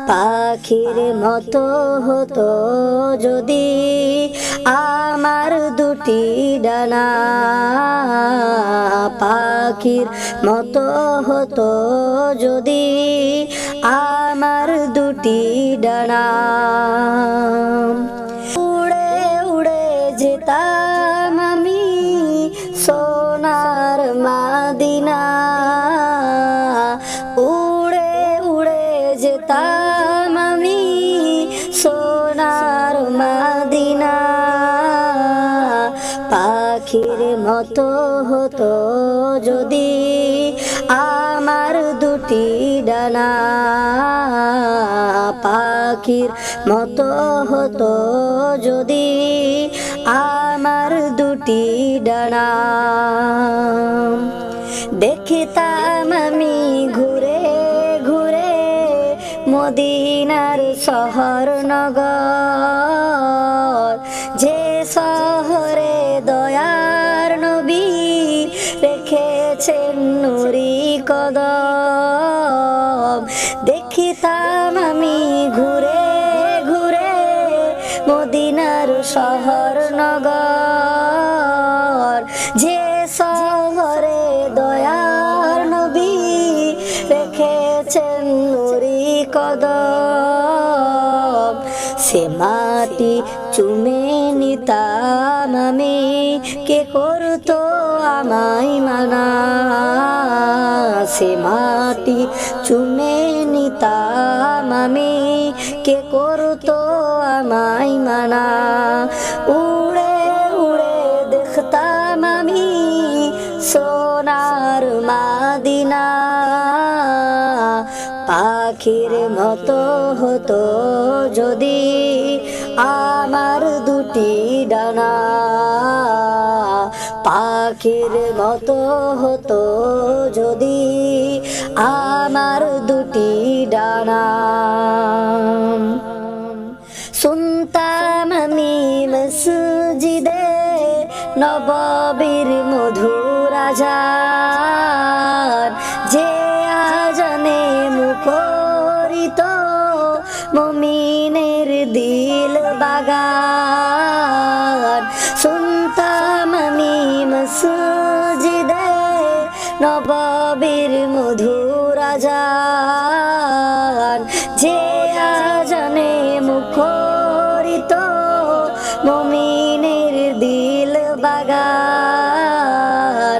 পাখির মতো হতো যদি আমার দুটি ডানা, পাখির মতো হতো যদি আমার দুটি ডানা। উড়ে উড়ে যেতাম আমি সোনার মাদিনা, উড়ে উড়ে যেতাম আমি সোনার মাদিনা। পাখির মতো হতো যদি আমার দুটি ডানা, পাখির মতো হতো যদি আমার দুটি ডানা। দেখিতাম আমি ঘুরে ঘুরে মদিনার শহর নগর, যে শহরে দয়ার নবী রেখেছেন নুরি কদম। দেখিতাম আমি ঘুরে ঘুরে মদিনার শহর নগর, যে শহরে দয়ার নবী রেখেছেন নুরি কদম। সে মাটি চুমে নিতাম আমি, কে করতো আমায় মানা। সে মাটি চুমে নিতাম আমি, কে করতো আমায় মানা। উড়ে উড়ে দেখতাম আমি সোনার মাদিনা, পাখির মতো হতো যদি আমার দুটি ডানা, পাখির মতো হতো যদি আমার দুটি ডানা। শুনতাম আমি মসজিদে নববীর মধুর আযান, যে আজানে মুখরিত মুমিনের দিল বাগান। শুনতাম আমি মসজিদে নববীর মধুর আযান, যে আজানে মুখরিত মুমিনের দিল বাগান।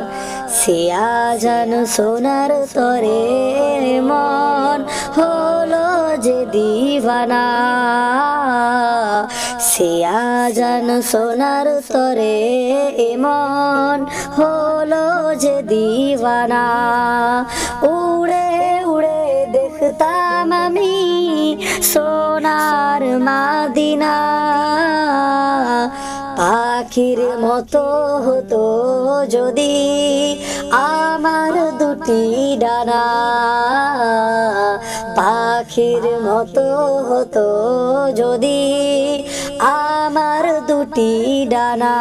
সে আজান শোনার তরে মন হলো যে দিওয়ানা, সে আজান শোনার তরে মন হলো যে দিওয়ানা। উড়ে উড়ে দেখতাম আমি সোনার মাদিনা, পাখির মতো হতো যদি আমার দুটি ডানা, পাখির মতো হতো যদি আমার দুটি ডানা।